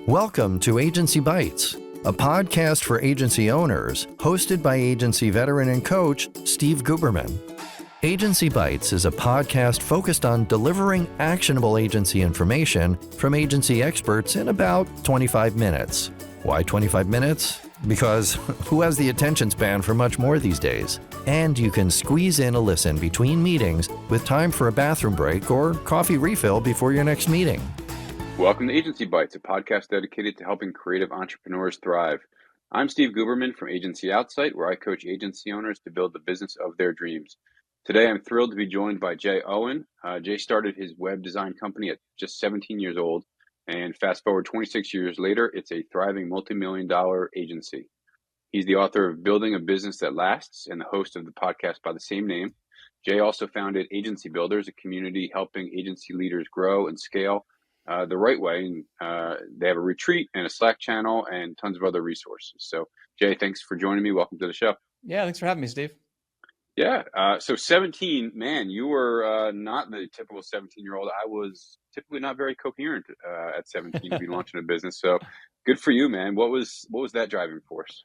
Welcome to Agency Bytes, a podcast for agency owners, hosted by agency veteran and coach Steve Guberman. Agency Bytes is a podcast focused on delivering actionable agency information from agency experts in about 25 minutes. Why 25 minutes? Because who has the attention span for much more these days? And you can squeeze in a listen between meetings with time for a bathroom break or coffee refill before your next meeting. Welcome to Agency Bytes, a podcast dedicated to helping creative entrepreneurs thrive. I'm Steve Guberman from Agency Outsight, where I coach agency owners to build the business of their dreams. Today, I'm thrilled to be joined by Jay Owen. Jay started his web design company at just 17 years old, and fast forward 26 years later, it's a thriving multi-million-dollar agency. He's the author of Building a Business That Lasts and the host of the podcast by the same name. Jay also founded Agency Builders, a community helping agency leaders grow and scale the right way. They have a retreat and a Slack channel and tons of other resources. So, Jay, thanks for joining me. Welcome to the show. Yeah, thanks for having me, Steve. Yeah. So 17, man, you were not the typical 17-year-old. I was typically not very coherent at 17 to be launching a business. So good for you, man. What was that driving force?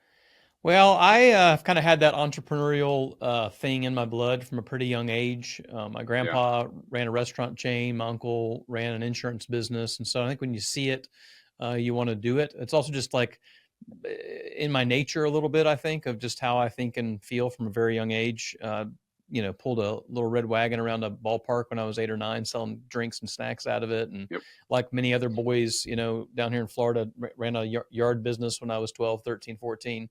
Well, I've kind of had that entrepreneurial thing in my blood from a pretty young age. My grandpa ran a restaurant chain. My uncle ran an insurance business. And so I think when you see it, you want to do it. It's also just like in my nature a little bit, I think, of just how I think and feel from a very young age. Pulled a little red wagon around a ballpark when I was 8 or 9, selling drinks and snacks out of it. And like many other boys, down here in Florida, ran a yard business when I was 12, 13, 14.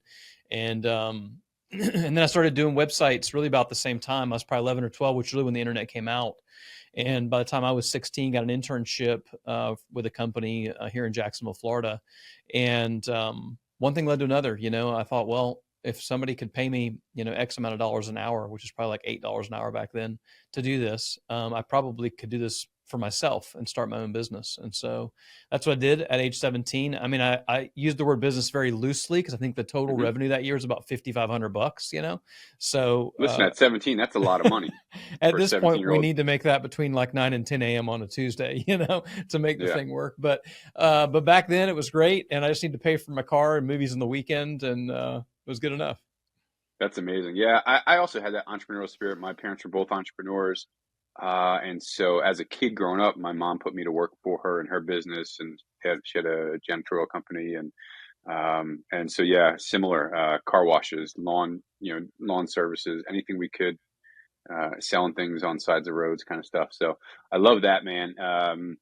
And and then I started doing websites really about the same time. I was probably 11 or 12, which is really when the internet came out. And by the time I was 16, got an internship with a company here in Jacksonville, Florida. And one thing led to another. I thought, well, if somebody could pay me, X amount of dollars an hour, which is probably like $8 an hour back then, to do this, I probably could do this for myself and start my own business. And so that's what I did at age 17. I mean, I used the word business very loosely because I think the total revenue that year is about $5,500, So listen, at 17, that's a lot of money. At this point, we need to make that between like 9 and 10 a.m. on a Tuesday, to make the thing work. But back then it was great. And I just need to pay for my car and movies on the weekend. And it was good enough. That's amazing. Yeah, I also had that entrepreneurial spirit. My parents were both entrepreneurs. And so as a kid growing up, my mom put me to work for her in her business, and she had a janitorial company. And so, yeah, similar, car washes, lawn services, anything we could, selling things on sides of roads kind of stuff. So I love that, man.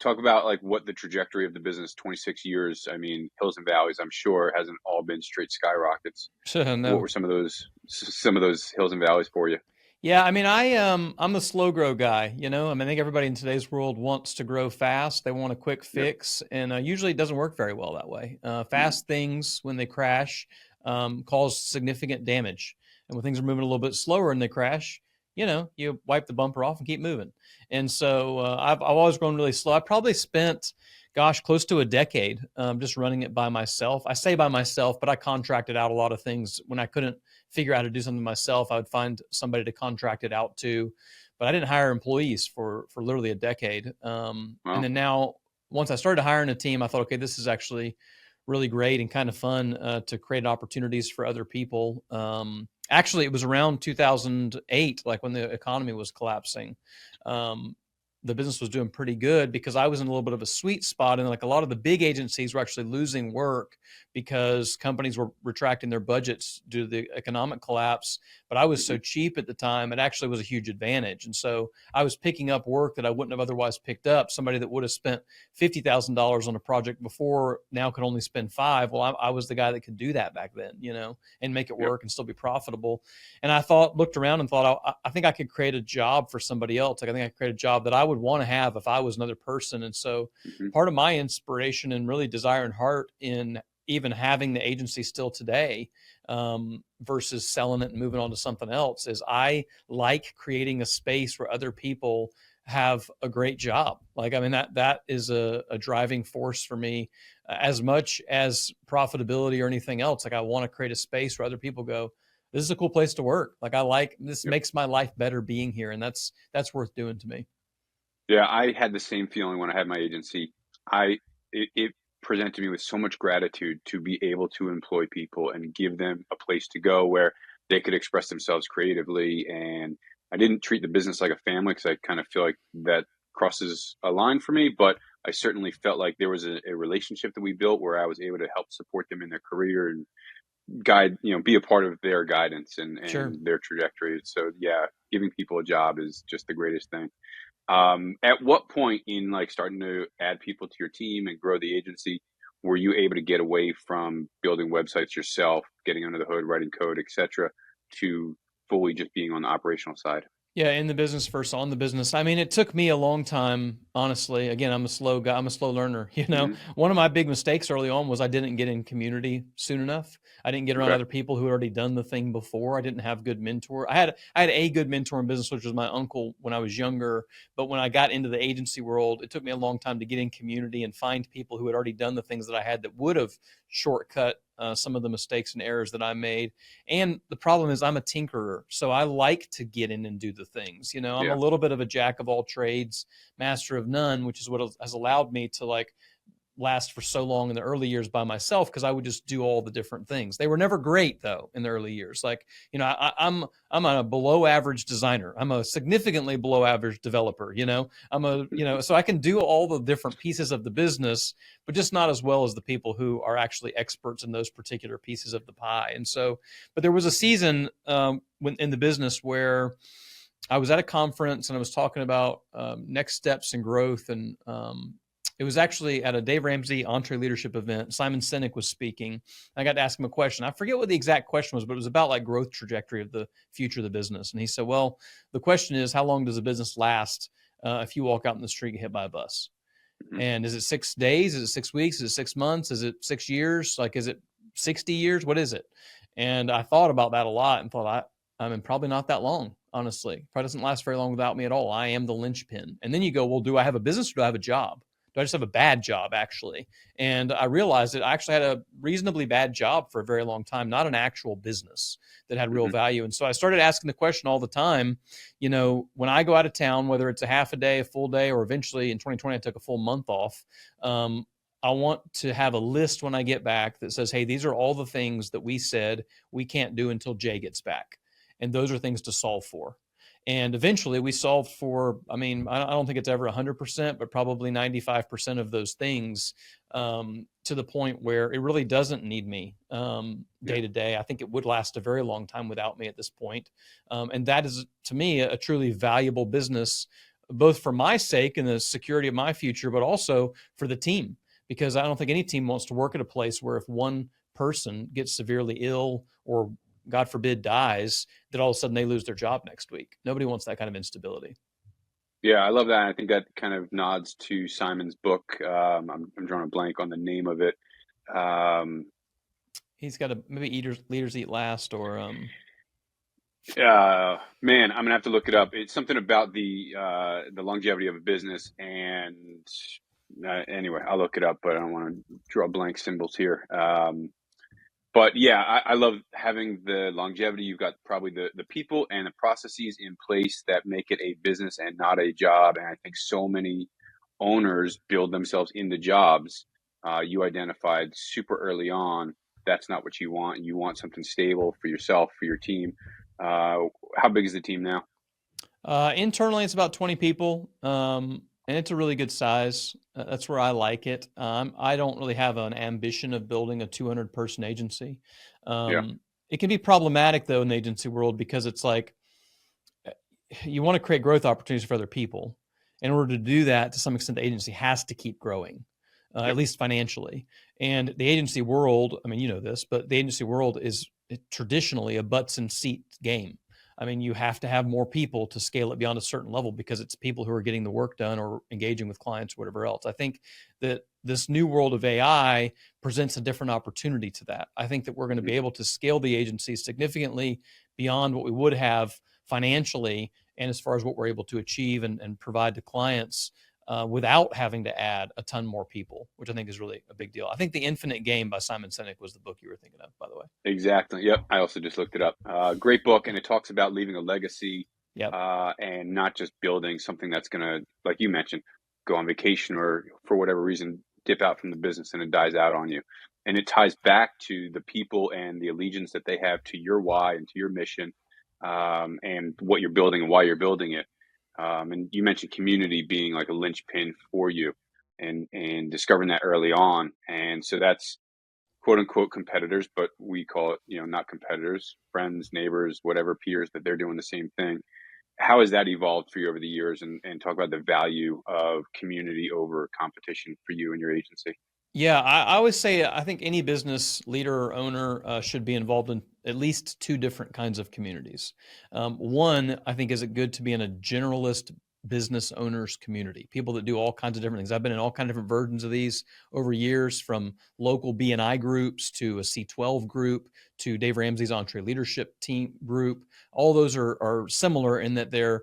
Talk about like what the trajectory of the business, 26 years, I mean, hills and valleys, I'm sure hasn't all been straight skyrockets. No. What were some of those hills and valleys for you? Yeah, I mean, I'm the slow grow guy, I think everybody in today's world wants to grow fast. They want a quick fix, and usually it doesn't work very well that way. Fast things, when they crash, cause significant damage. And when things are moving a little bit slower and they crash, you wipe the bumper off and keep moving. And so I've always grown really slow. I probably spent, close to a decade just running it by myself. I say by myself, but I contracted out a lot of things. When I couldn't figure out how to do something myself, I would find somebody to contract it out to. But I didn't hire employees for literally a decade. And then now, once I started hiring a team, I thought, okay, this is actually really great and kind of fun to create opportunities for other people. Actually, it was around 2008, like when the economy was collapsing. The business was doing pretty good because I was in a little bit of a sweet spot. And like a lot of the big agencies were actually losing work because companies were retracting their budgets due to the economic collapse. But I was so cheap at the time, it actually was a huge advantage. And so I was picking up work that I wouldn't have otherwise picked up. Somebody that would have spent $50,000 on a project before now could only spend $5,000. Well, I was the guy that could do that back then, and make it work and still be profitable. And I looked around and thought, I think I could create a job for somebody else. Like I think I could create a job that I would want to have if I was another person. And so part of my inspiration and really desire and heart in even having the agency still today versus selling it and moving on to something else is I like creating a space where other people have a great job. Like, I mean, that is a driving force for me as much as profitability or anything else. Like I want to create a space where other people go, this is a cool place to work. Like I like, this makes my life better being here. And that's worth doing to me. Yeah, I had the same feeling when I had my agency. It presented me with so much gratitude to be able to employ people and give them a place to go where they could express themselves creatively. And I didn't treat the business like a family, because I kind of feel like that crosses a line for me, but I certainly felt like there was a relationship that we built where I was able to help support them in their career and guide, be a part of their guidance Sure. and their trajectory. So yeah, giving people a job is just the greatest thing. At what point in like starting to add people to your team and grow the agency were you able to get away from building websites yourself, getting under the hood, writing code, etc., to fully just being on the operational side? Yeah, in the business versus on the business. I mean, it took me a long time, honestly. Again, I'm a slow guy. I'm a slow learner. Hmm. One of my big mistakes early on was I didn't get in community soon enough. I didn't get around Okay. other people who had already done the thing before. I didn't have good mentor. I had a good mentor in business, which was my uncle when I was younger. But when I got into the agency world, it took me a long time to get in community and find people who had already done the things that I had that would have shortcut some of the mistakes and errors that I made. And the problem is I'm a tinkerer, so I like to get in and do the things. I'm a Yeah. little bit of a jack of all trades, master of none, which is what has allowed me to like last for so long in the early years by myself, because I would just do all the different things. They were never great though in the early years. Like, I'm a below average designer. I'm a significantly below average developer. So I can do all the different pieces of the business, but just not as well as the people who are actually experts in those particular pieces of the pie. And so, but there was a season when in the business where I was at a conference and I was talking about next steps and growth. And it was actually at a Dave Ramsey EntreLeadership event. Simon Sinek was speaking. I got to ask him a question. I forget what the exact question was, but it was about like growth trajectory of the future of the business. And he said, well, the question is, how long does a business last if you walk out in the street and get hit by a bus? Hmm. And is it 6 days? Is it 6 weeks? Is it 6 months? Is it 6 years? Like, is it 60 years? What is it? And I thought about that a lot and thought, I mean, probably not that long, honestly. Probably doesn't last very long without me at all. I am the linchpin. And then you go, well, do I have a business or do I have a job? Do I just have a bad job, actually? And I realized that I actually had a reasonably bad job for a very long time, not an actual business that had real Hmm. value. And so I started asking the question all the time, when I go out of town, whether it's a half a day, a full day, or eventually in 2020, I took a full month off. I want to have a list when I get back that says, hey, these are all the things that we said we can't do until Jay gets back. And those are things to solve for. And eventually we solved for, I mean, I don't think it's ever 100%, but probably 95% of those things, to the point where it really doesn't need me day to day. I think it would last a very long time without me at this point. And that is, to me, a truly valuable business, both for my sake and the security of my future, but also for the team. Because I don't think any team wants to work at a place where if one person gets severely ill or God forbid dies, that all of a sudden they lose their job next week. Nobody wants that kind of instability. Yeah, I love that. I think that kind of nods to Simon's book. I'm drawing a blank on the name of it. Um, He's got maybe leaders eat last, or Man, I'm gonna have to look it up. It's something about the longevity of a business, and anyway, I'll look it up. But I don't want to draw blank symbols here. But yeah, I love having the longevity. You've got probably the people and the processes in place that make it a business and not a job. And I think so many owners build themselves into jobs. You identified super early on that's not what you want. You want something stable for yourself, for your team. How big is the team now? internally it's about 20 people, and it's a really good size. That's where I like it. I don't really have an ambition of building a 200-person agency. Yeah. It can be problematic though in the agency world, because it's like you want to create growth opportunities for other people. In order to do that, to some extent, the agency has to keep growing, at Yep. least financially. And the agency world, I mean, you know this, but the agency world is traditionally a butts and seats game. I mean, you have to have more people to scale it beyond a certain level, because it's people who are getting the work done or engaging with clients or whatever else. I think that this new world of AI presents a different opportunity to that. I think that we're going to Mhm. be able to scale the agency significantly beyond what we would have financially, and as far as what we're able to achieve and provide to clients, without having to add a ton more people, which I think is really a big deal. I think The Infinite Game by Simon Sinek was the book you were thinking of, by the way. Exactly. Yep. I also just looked it up. Great book, and it talks about leaving a legacy, Yep. and not just building something that's going to, like you mentioned, go on vacation or for whatever reason dip out from the business and it dies out on you. And it ties back to the people and the allegiance that they have to your why and to your mission, and what you're building and why you're building it. And you mentioned community being like a linchpin for you, and discovering that early on. And so that's quote unquote competitors, but we call it, not competitors, friends, neighbors, whatever, peers, that they're doing the same thing. How has that evolved for you over the years, and talk about the value of community over competition for you and your agency? Yeah, I always say I think any business leader or owner should be involved in at least two different kinds of communities. One, I think, is it good to be in a generalist business owners community, people that do all kinds of different things. I've been in all kinds of different versions of these over years, from local BNI groups to a C12 group to Dave Ramsey's Entre Leadership Team group. All those are similar in that they're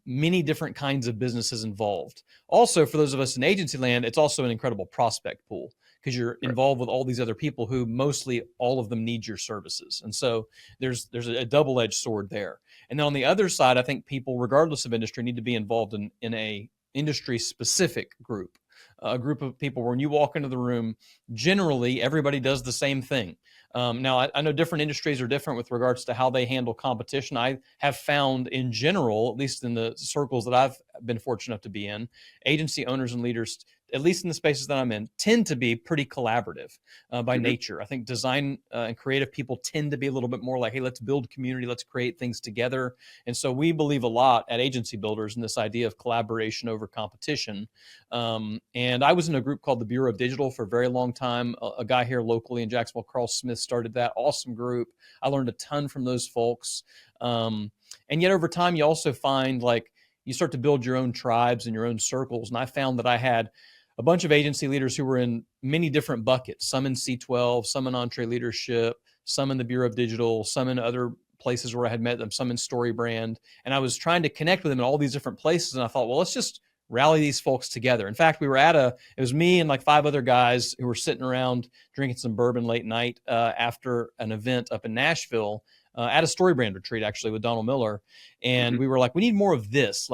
many different kinds of businesses involved. Also, for those of us in agency land, it's also an incredible prospect pool because you're Right. involved with all these other people who mostly all of them need your services. And so there's a double-edged sword there. And then on the other side, I think people, regardless of industry, need to be involved in a industry-specific group, a group of people where when you walk into the room, generally everybody does the same thing. Now, I know different industries are different with regards to how they handle competition. I have found in general, at least in the circles that I've been fortunate enough to be in, agency owners and leaders, at least in the spaces that I'm in, tend to be pretty collaborative by Mm-hmm. nature. I think design and creative people tend to be a little bit more like, hey, let's build community, let's create things together. And so we believe a lot at Agency Builders in this idea of collaboration over competition. And I was in a group called the Bureau of Digital for a very long time. A guy here locally in Jacksonville, Carl Smith, started that. Awesome group. I learned a ton from those folks. And yet over time, you also find like you start to build your own tribes and your own circles. And I found that I had a bunch of agency leaders who were in many different buckets, some in C12, some in Entre Leadership, some in the Bureau of Digital, some in other places where I had met them, some in Story Brand. And I was trying to connect with them in all these different places. And I thought, well, let's just rally these folks together. In fact, we were it was me and like 5 other guys who were sitting around drinking some bourbon late night after an event up in Nashville at a Story Brand retreat, actually, with Donald Miller. And Mm-hmm. we were like, we need more of this,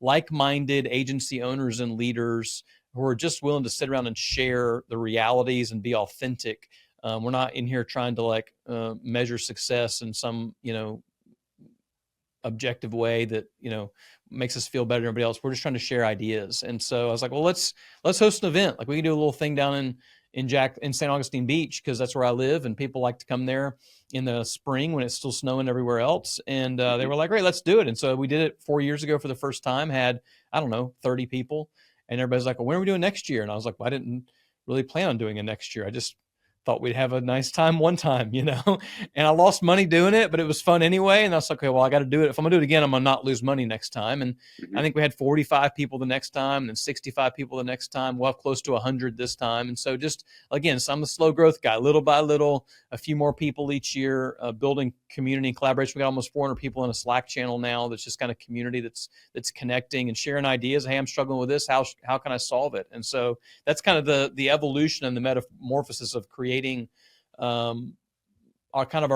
like-minded agency owners and leaders who are just willing to sit around and share the realities and be authentic. We're not in here trying to measure success in some, objective way that, makes us feel better than everybody else. We're just trying to share ideas. And so I was like, well, let's host an event. Like we can do a little thing down in St. Augustine Beach, because that's where I live, and people like to come there in the spring when it's still snowing everywhere else. And they were like, great, let's do it. And so we did it 4 years ago for the first time, had, 30 people. And everybody's like, well, when are we doing next year? And I was like, well, I didn't really plan on doing it next year. I just thought we'd have a nice time one time, and I lost money doing it, but it was fun anyway. And I was like, okay, well, I got to do it. If I'm gonna do it again, I'm gonna not lose money next time. And Mm-hmm. I think we had 45 people the next time, and then 65 people the next time. We'll have close to 100 this time. And so just, again, so I'm a slow growth guy, little by little, a few more people each year, building community and collaboration. We got almost 400 people in a Slack channel now. That's just kind of community that's connecting and sharing ideas. Hey, I'm struggling with this. How can I solve it? And so that's kind of the evolution and the metamorphosis of creating our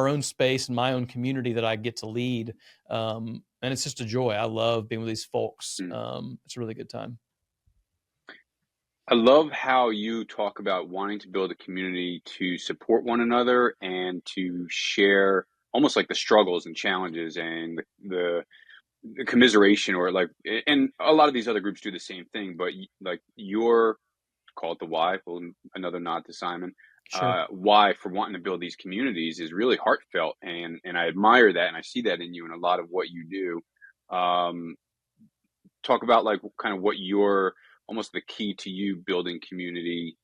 own space and my own community that I get to lead. And it's just a joy. I love being with these folks. It's a really good time. I love how you talk about wanting to build a community to support one another and to share almost like the struggles and challenges and the commiseration, or like, and a lot of these other groups do the same thing, but like your, call it the why, well, another nod to Simon, Sure. why for wanting to build these communities is really heartfelt, and I admire that, and I see that in you and a lot of what you do. Talk about like kind of what your, almost the key to you building community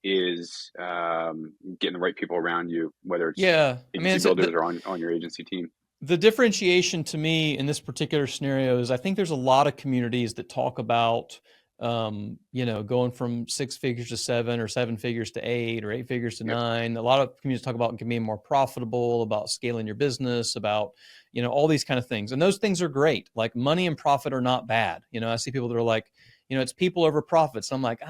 is, getting the right people around you, whether it's agency builders or on your agency team. The differentiation to me in this particular scenario is I think there's a lot of communities that talk about, going from 6 figures to 7, or 7 figures to 8, or 8 figures to 9. A lot of communities talk about being more profitable, about scaling your business, about, all these kind of things. And those things are great. Like money and profit are not bad. I see people that are like, it's people over profits. I'm like,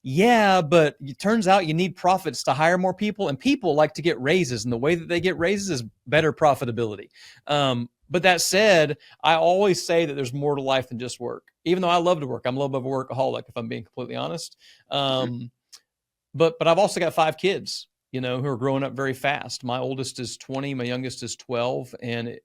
yeah, but it turns out you need profits to hire more people, and people like to get raises, and the way that they get raises is better profitability. But that said, I always say that there's more to life than just work. even though I love to work. I'm a little bit of a workaholic, if I'm being completely honest. Mm-hmm. But I've also got 5 kids, who are growing up very fast. My oldest is 20, my youngest is 12, and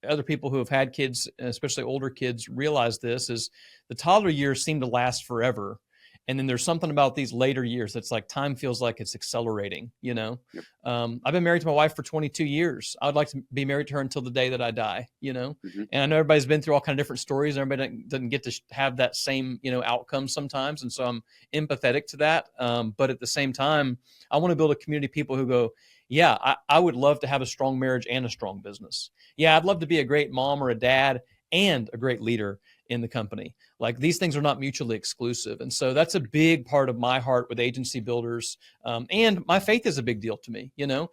other people who have had kids, especially older kids, realize this is the toddler years seem to last forever. And then there's something about these later years that's like time feels like it's accelerating, Yep. I've been married to my wife for 22 years. I would like to be married to her until the day that I die, Mm-hmm. and I know everybody's been through all kind of different stories, and everybody doesn't get to have that same, outcome sometimes. And so I'm empathetic to that. But at the same time, I want to build a community of people who go, yeah, I would love to have a strong marriage and a strong business. Yeah, I'd love to be a great mom or a dad and a great leader in the company. Like, these things are not mutually exclusive. And so that's a big part of my heart with agency builders. And my faith is a big deal to me. The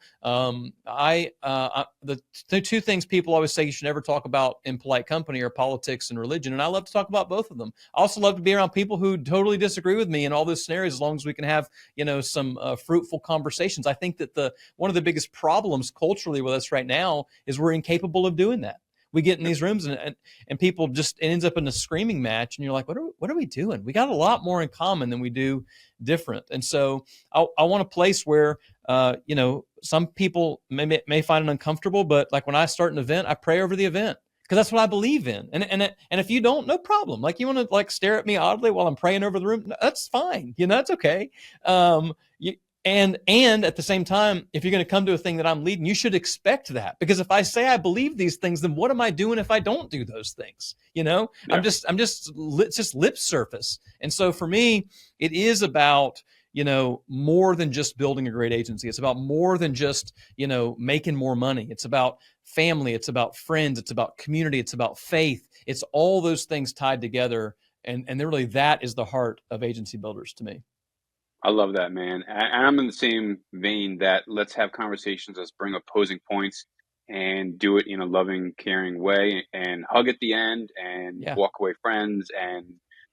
2 things people always say you should never talk about in polite company are politics and religion. And I love to talk about both of them. I also love to be around people who totally disagree with me in all those scenarios, as long as we can have, some fruitful conversations. I think that one of the biggest problems culturally with us right now is we're incapable of doing that. We get in these rooms and people just, it ends up in a screaming match, and you're like, what are we doing? We got a lot more in common than we do different. And so I want a place where, some people may find it uncomfortable, but like when I start an event, I pray over the event, because that's what I believe in. And if you don't, no problem. Like, you want to like stare at me oddly while I'm praying over the room, that's fine. That's okay. And at the same time, if you're going to come to a thing that I'm leading, you should expect that, because if I say I believe these things, then what am I doing if I don't do those things? Yeah. It's just lip surface. And so for me, it is about, more than just building a great agency. It's about more than just, making more money. It's about family. It's about friends. It's about community. It's about faith. It's all those things tied together. And really, that is the heart of agency builders to me. I love that, man. And I'm in the same vein that let's have conversations, let's bring opposing points and do it in a loving, caring way, and hug at the end and Yeah. walk away friends, and,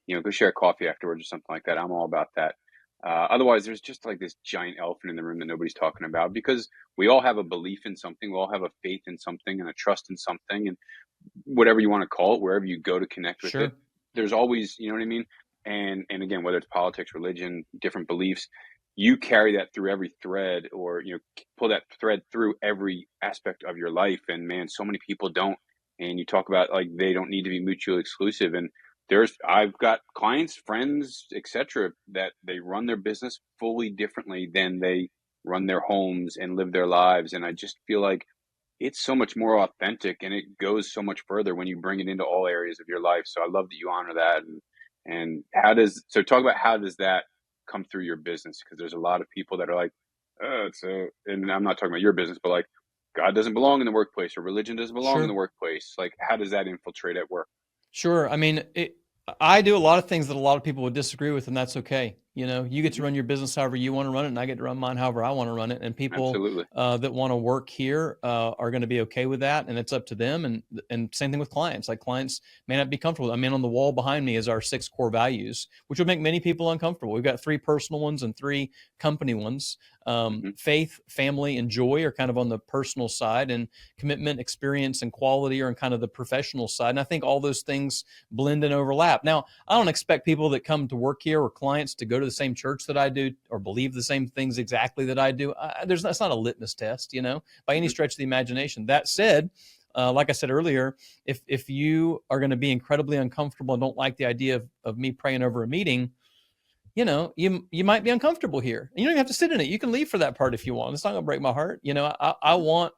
go share coffee afterwards or something like that. I'm all about that. Otherwise, there's just like this giant elephant in the room that nobody's talking about, because we all have a belief in something. We all have a faith in something and a trust in something, and whatever you want to call it, wherever you go to connect with Sure. it, there's always, you know what I mean? And again, whether it's politics, religion, different beliefs, you carry that through every thread, or, pull that thread through every aspect of your life. And man, so many people don't. And you talk about like they don't need to be mutually exclusive. And I've got clients, friends, etc., that they run their business fully differently than they run their homes and live their lives. And I just feel like it's so much more authentic, and it goes so much further when you bring it into all areas of your life. So I love that you honor that. And talk about how does that come through your business? Because there's a lot of people that are like, and I'm not talking about your business, but like, God doesn't belong in the workplace, or religion doesn't belong in the Sure. workplace. Like, how does that infiltrate at work? Sure. I mean, I do a lot of things that a lot of people would disagree with, and that's okay. You get to run your business however you want to run it, and I get to run mine however I want to run it. And people Absolutely. that want to work here are going to be okay with that, and it's up to them. And same thing with clients. Like, clients may not be comfortable. I mean, on the wall behind me is our 6 core values, which would make many people uncomfortable. We've got 3 personal ones and 3 company ones. Faith, family, and joy are kind of on the personal side, and commitment, experience, and quality are on kind of the professional side. And I think all those things blend and overlap. Now, I don't expect people that come to work here or clients to go to the same church that I do or believe the same things exactly that I do. That's not a litmus test, by any stretch of the imagination. That said, like I said earlier, if you are going to be incredibly uncomfortable and don't like the idea of me praying over a meeting, you might be uncomfortable here. You don't even have to sit in it. You can leave for that part if you want. It's not going to break my heart. I want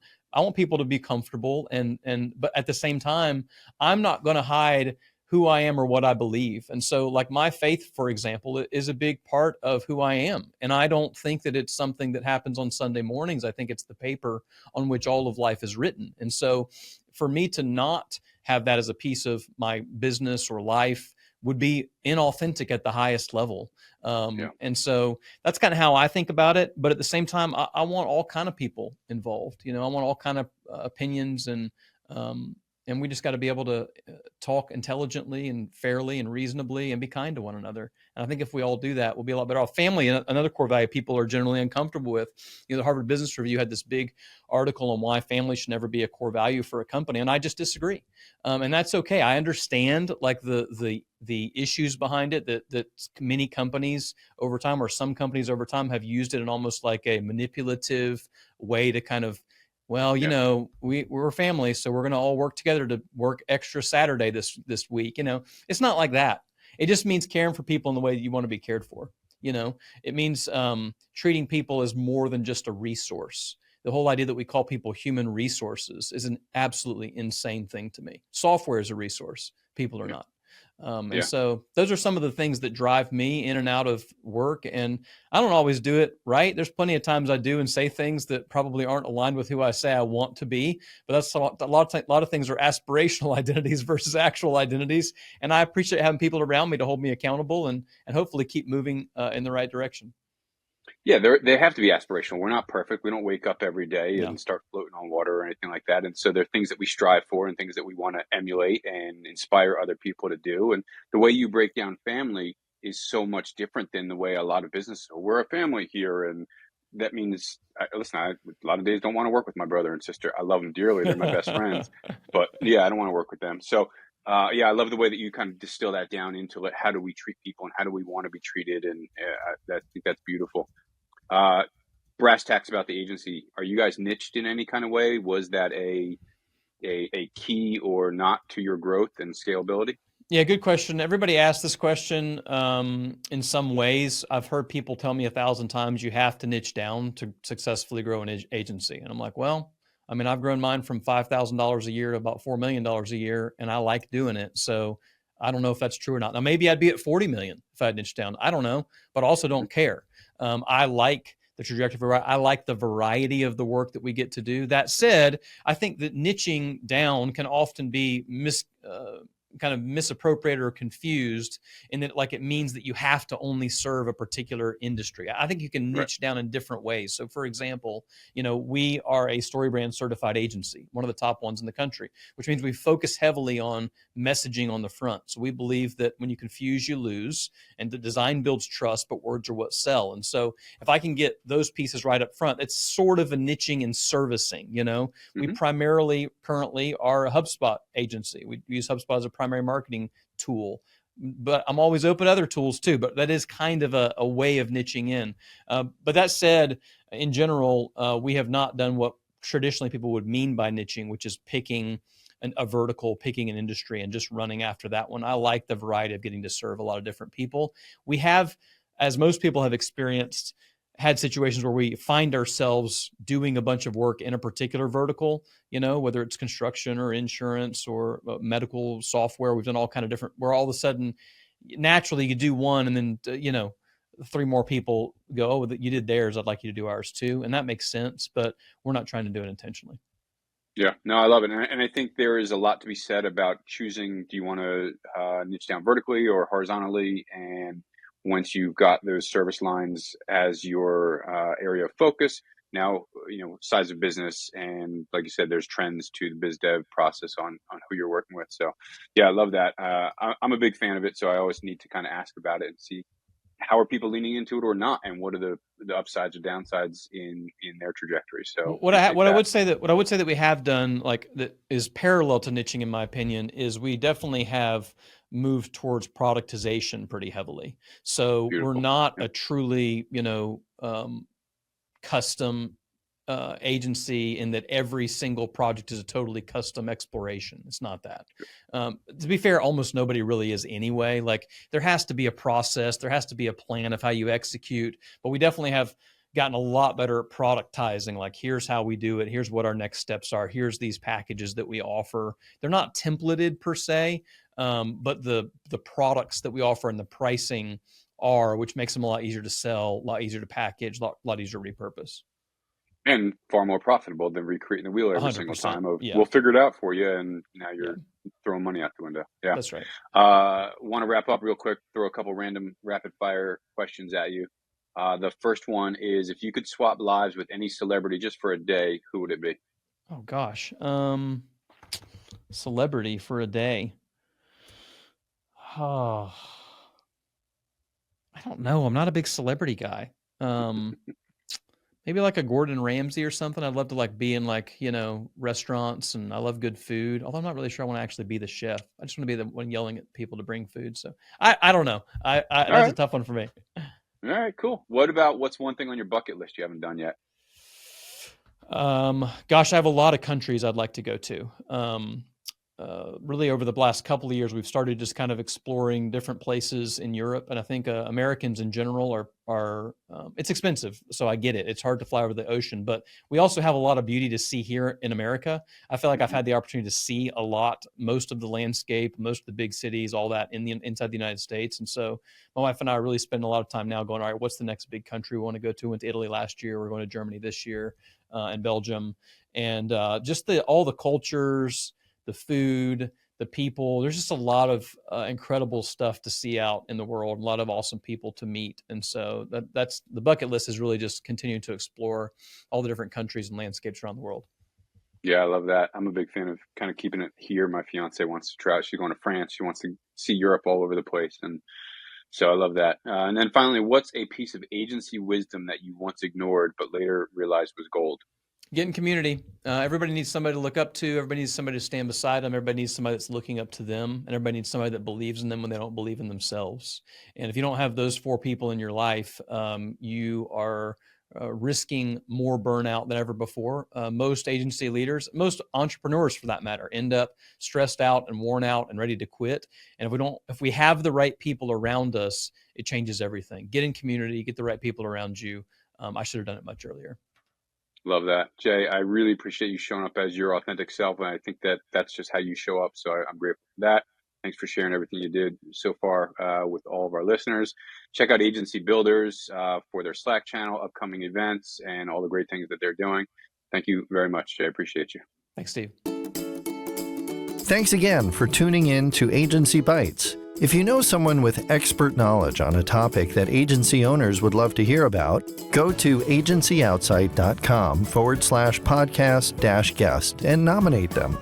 people to be comfortable, but at the same time, I'm not going to hide who I am or what I believe. And so, like, my faith, for example, is a big part of who I am. And I don't think that it's something that happens on Sunday mornings. I think it's the paper on which all of life is written. And so for me to not have that as a piece of my business or life would be inauthentic at the highest level. And so that's kind of how I think about it. But at the same time, I want all kind of people involved. I want all kind of opinions and And we just got to be able to talk intelligently and fairly and reasonably and be kind to one another. And I think if we all do that, we'll be a lot better off. Family, another core value people are generally uncomfortable with. The Harvard Business Review had this big article on why family should never be a core value for a company, and I just disagree. And that's okay. I understand like the issues behind it that many companies over time, or some companies over time, have used it in almost like a manipulative way to kind of, well, we're a family, so we're going to all work together to work extra Saturday this week. It's not like that. It just means caring for people in the way that you want to be cared for. It means treating people as more than just a resource. The whole idea that we call people human resources is an absolutely insane thing to me. Software is a resource. People are not. And so those are some of the things that drive me in and out of work. And I don't always do it right. There's plenty of times I do and say things that probably aren't aligned with who I say I want to be. But that's a lot of things are aspirational identities versus actual identities. And I appreciate having people around me to hold me accountable and hopefully keep moving in the right direction. Yeah, they have to be aspirational. We're not perfect. We don't wake up every day and start floating on water or anything like that. And so there are things that we strive for and things that we want to emulate and inspire other people to do. And the way you break down family is so much different than the way a lot of businesses are. We're a family here. And that means, listen, a lot of days don't want to work with my brother and sister. I love them dearly. They're my best friends. But yeah, I don't want to work with them. So I love the way that you kind of distill that down into how do we treat people and how do we want to be treated. And I think that's beautiful. Brass tacks about the agency. Are you guys niched in any kind of way? Was that a key or not to your growth and scalability? Yeah, good question. Everybody asks this question in some ways. I've heard people tell me 1,000 times you have to niche down to successfully grow an agency. And I'm like, well, I mean, I've grown mine from $5,000 a year to about $4 million a year, and I like doing it. So I don't know if that's true or not. Now, maybe I'd be at 40 million if I niched down. I don't know, but I also don't care. I like the trajectory. I like the variety of the work that we get to do. That said, I think that niching down can often be kind of misappropriated or confused in that, like, it means that you have to only serve a particular industry. I think you can niche down in different ways. So for example, we are a StoryBrand certified agency, one of the top ones in the country, which means we focus heavily on messaging on the front. So we believe that when you confuse, you lose, and the design builds trust, but words are what sell. And so if I can get those pieces right up front, it's sort of a niching and servicing. We primarily currently are a HubSpot agency. We use HubSpot as a primary marketing tool, but I'm always open to other tools too. But that is kind of a way of niching in. But that said, in general, we have not done what traditionally people would mean by niching, which is picking a vertical, picking an industry and just running after that one. I like the variety of getting to serve a lot of different people. We have, as most people have experienced, had situations where we find ourselves doing a bunch of work in a particular vertical, whether it's construction or insurance or medical software. We've done all kind of different, where all of a sudden, naturally you do one and then, 3 more people go, oh, you did theirs, I'd like you to do ours too. And that makes sense, but we're not trying to do it intentionally. Yeah, no, I love it. And I think there is a lot to be said about choosing, do you want to niche down vertically or horizontally? And once you've got those service lines as your area of focus, now, size of business. And like you said, there's trends to the biz dev process on who you're working with. So yeah, I love that. I'm a big fan of it. So I always need to kind of ask about it and see how are people leaning into it or not, and what are the upsides or downsides in their trajectory. So what I would say that we have done, like, that is parallel to niching, in my opinion, is we definitely have moved towards productization pretty heavily. So beautiful. We're not a truly custom agency in that every single project is a totally custom exploration. It's not that. To be fair, almost nobody really is anyway. Like, there has to be a process, there has to be a plan of how you execute, but we definitely have gotten a lot better at productizing. Like, here's how we do it, here's what our next steps are, here's these packages that we offer. They're not templated per se, but the products that we offer and the pricing are, which makes them a lot easier to sell, a lot easier to package, a lot easier to repurpose. And far more profitable than recreating the wheel every single time of, yeah. We'll figure it out for you, and now you're throwing money out the window. Yeah, that's right. Want to wrap up real quick, throw a couple random rapid fire questions at you. The first one is, if you could swap lives with any celebrity just for a day, who would it be? Oh gosh. Celebrity for a day. Oh, I don't know. I'm not a big celebrity guy. Maybe like a Gordon Ramsay or something. I'd love to like be in like, restaurants, and I love good food. Although I'm not really sure I want to actually be the chef. I just want to be the one yelling at people to bring food. So I don't know. I All that's a right. tough one for me. All right, cool. What's one thing on your bucket list you haven't done yet? Gosh, I have a lot of countries I'd like to go to. Really over the last couple of years, we've started just kind of exploring different places in Europe. And I think Americans in general are it's expensive. So I get it. It's hard to fly over the ocean, but we also have a lot of beauty to see here in America. I feel like I've had the opportunity to see a lot, most of the landscape, most of the big cities, all that inside the United States. And so my wife and I really spend a lot of time now going, all right, what's the next big country we want to go to? We went to Italy last year. We're going to Germany this year, and Belgium. And just all the cultures, the food, the people. There's just a lot of incredible stuff to see out in the world, a lot of awesome people to meet. And so that's the bucket list, is really just continuing to explore all the different countries and landscapes around the world. Yeah, I love that. I'm a big fan of kind of keeping it here. My fiance wants to travel. She's going to France. She wants to see Europe all over the place. And so I love that. And then finally, what's a piece of agency wisdom that you once ignored but later realized was gold? Get in community. Everybody needs somebody to look up to. Everybody needs somebody to stand beside them. Everybody needs somebody that's looking up to them. And everybody needs somebody that believes in them when they don't believe in themselves. And if you don't have those four people in your life, you are risking more burnout than ever before. Most agency leaders, most entrepreneurs for that matter, end up stressed out and worn out and ready to quit. And if we have the right people around us, it changes everything. Get in community, get the right people around you. I should have done it much earlier. Love that. Jay, I really appreciate you showing up as your authentic self. And I think that that's just how you show up. So I'm grateful for that. Thanks for sharing everything you did so far with all of our listeners. Check out Agency Builders for their Slack channel, upcoming events, and all the great things that they're doing. Thank you very much, Jay. I appreciate you. Thanks, Steve. Thanks again for tuning in to Agency Bytes. If you know someone with expert knowledge on a topic that agency owners would love to hear about, go to agencyoutsight.com/podcast-guest and nominate them.